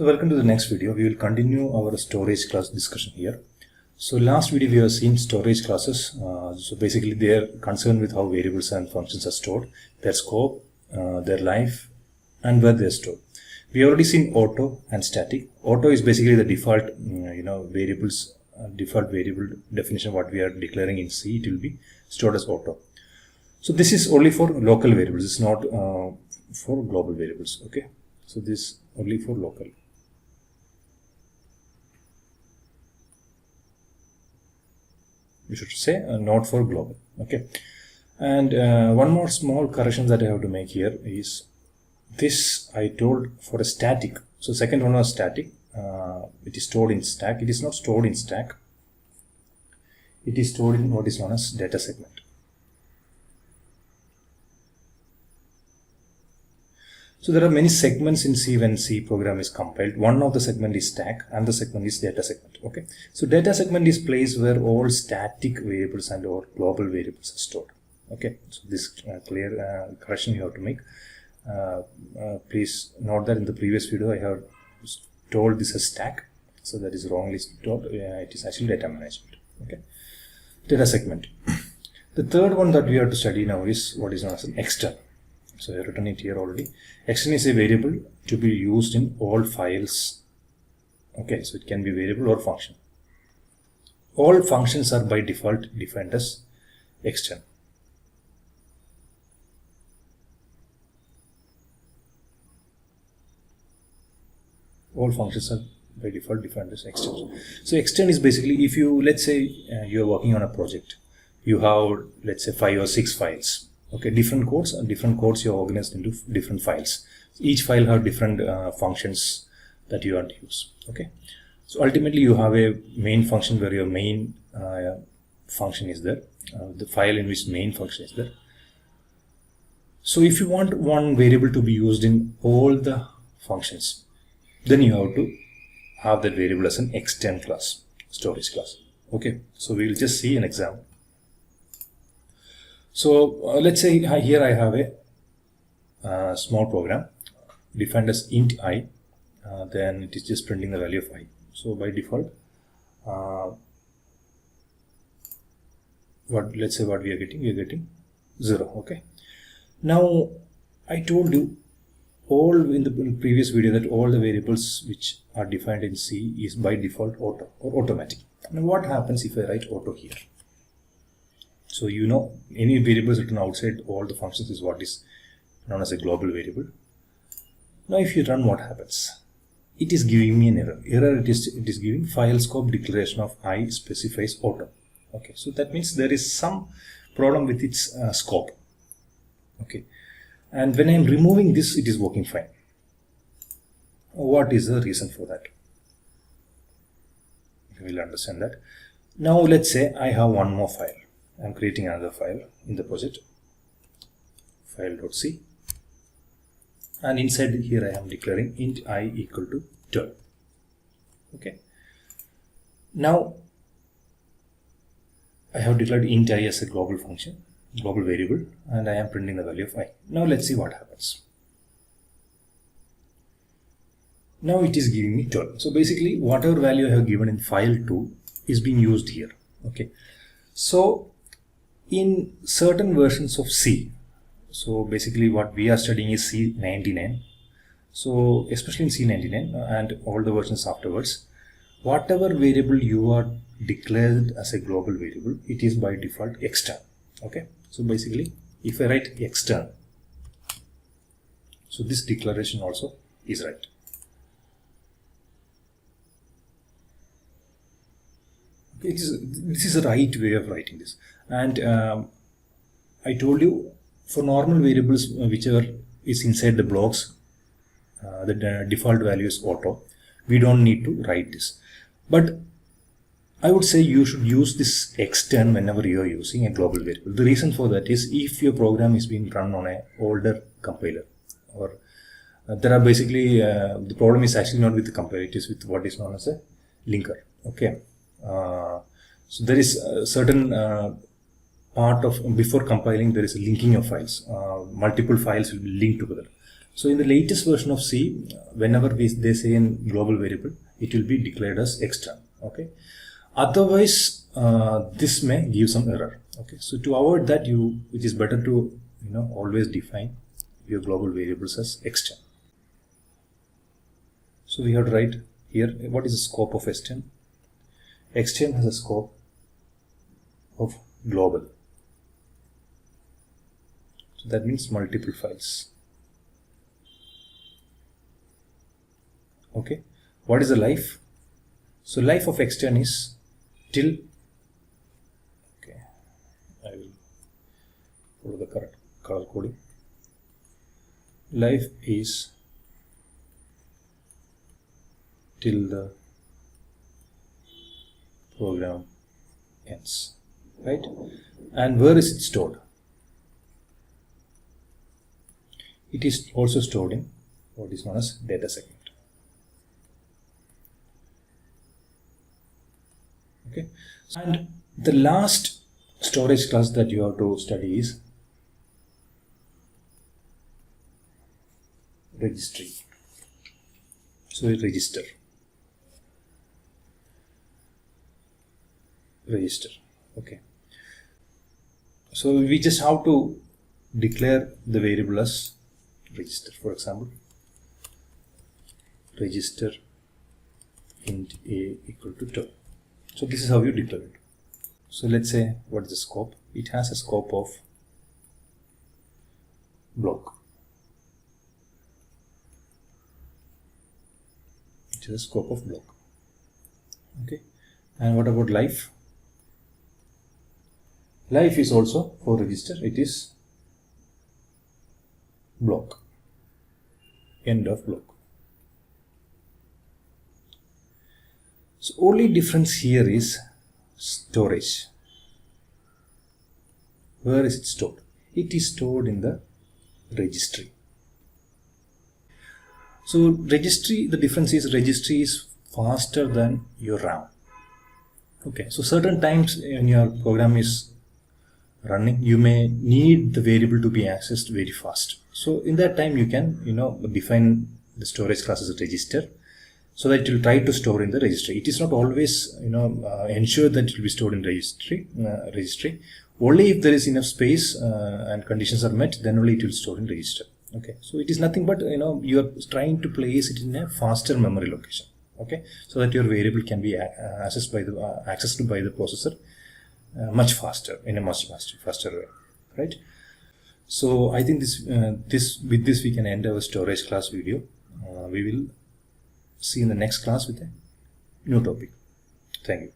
So welcome to the next video. We will continue our storage class discussion here. So last video we have seen storage classes. So basically they are concerned with how variables and functions are stored, their scope, their life, and where they are stored. We already seen auto and static. Auto is basically the default, variables, default variable definition what we are declaring in C. It will be stored as auto. So this is only for local variables. It's not for global variables. Okay. So this only for local. You should say not for global. Okay. And one more small correction that I have to make here is this I told for a static. So second one was static. It is stored in stack. It is not stored in stack. It is stored in what is known as data segment. So there are many segments in C when C program is compiled. One of the segment is stack and the segment is data segment. Okay. So data segment is place where all static variables and or global variables are stored. Okay. So this clear correction you have to make. Please note that in the previous video I have told this as stack. So that is wrongly told. It is actually data management. Okay. Data segment. The third one that we have to study now is what is known as an extern. So I have written it here already. Extern is a variable to be used in all files. Okay, so it can be variable or function. All functions are by default defined as extern. All functions are by default defined as extern. So extern is basically if you, let's say you are working on a project. You have, let's say 5 or 6 files. Okay, different codes you are organized into different files. Each file have different functions that you want to use. Okay, so ultimately you have a main function where your main function is there, the file in which main function is there. So if you want one variable to be used in all the functions, then you have to have that variable as an extern class, storage class. Okay, so we will just see an example. So let's say here I have a small program defined as int I, then it is just printing the value of I. So by default, let's say what we are getting 0. Okay. Now I told you in the previous video that all the variables which are defined in C is by default auto or automatic. Now what happens if I write auto here? So you know any variables written outside all the functions is what is known as a global variable. Now if you run, what happens? It is giving me an error. It is giving file scope declaration of I specifies auto. Okay, so that means there is some problem with its scope. Okay, and when I am removing this, it is working fine. What is the reason for that? We will understand that. Now let's say I have one more file. I am creating another file in the project, file.c, and inside here I am declaring int I equal to 12. Okay. Now I have declared int I as a global function, global variable, and I am printing the value of I. Now let's see what happens. Now it is giving me 12. So basically whatever value I have given in file2 is being used here. Okay. So in certain versions of C, so basically what we are studying is C99. So especially in C99 and all the versions afterwards, whatever variable you are declared as a global variable, it is by default extern. Okay. So basically if I write extern, so this declaration also is right. This is the right way of writing this. And I told you for normal variables, whichever is inside the blocks, the default value is auto. We don't need to write this. But I would say you should use this extern whenever you are using a global variable. The reason for that is if your program is being run on an older compiler, or there are basically the problem is actually not with the compiler, it is with what is known as a linker. Okay. So there is a certain part of before compiling there is a linking of files. Multiple files will be linked together. So in the latest version of C, whenever they say in global variable, it will be declared as extern. Okay. Otherwise, this may give some error. Okay. So to avoid that, it is better to always define your global variables as extern. So we have to write here what is the scope of extern. Extern has a scope of global. So that means multiple files. Okay. What is the life? So life of extern is till, okay, I will follow the correct color coding. Life is till the program ends, right? And where is it stored? It is also stored in what is known as data segment. Okay, and the last storage class that you have to study is registry. So register. Okay. So we just have to declare the variable as register. For example, register int a equal to 2. So this is how you declare it. So let's say what is the scope? It has a scope of block. It is a scope of block. Okay. And what about life? Life is also for register. It is block. End of block. So only difference here is storage. Where is it stored? It is stored in the registry. So registry, the difference is registry is faster than your RAM. Okay, so certain times when your program is running, you may need the variable to be accessed very fast. So in that time you can define the storage class as a register, so that it will try to store in the registry. It is not always ensure that it will be stored in registry. Only if there is enough space and conditions are met, then only it will store in register. Okay, so it is nothing but you are trying to place it in a faster memory location. Okay, so that your variable can be accessed by the processor much faster, in a much faster way, right? So I think with this we can end our storage class video. We will see in the next class with a new topic. Thank you.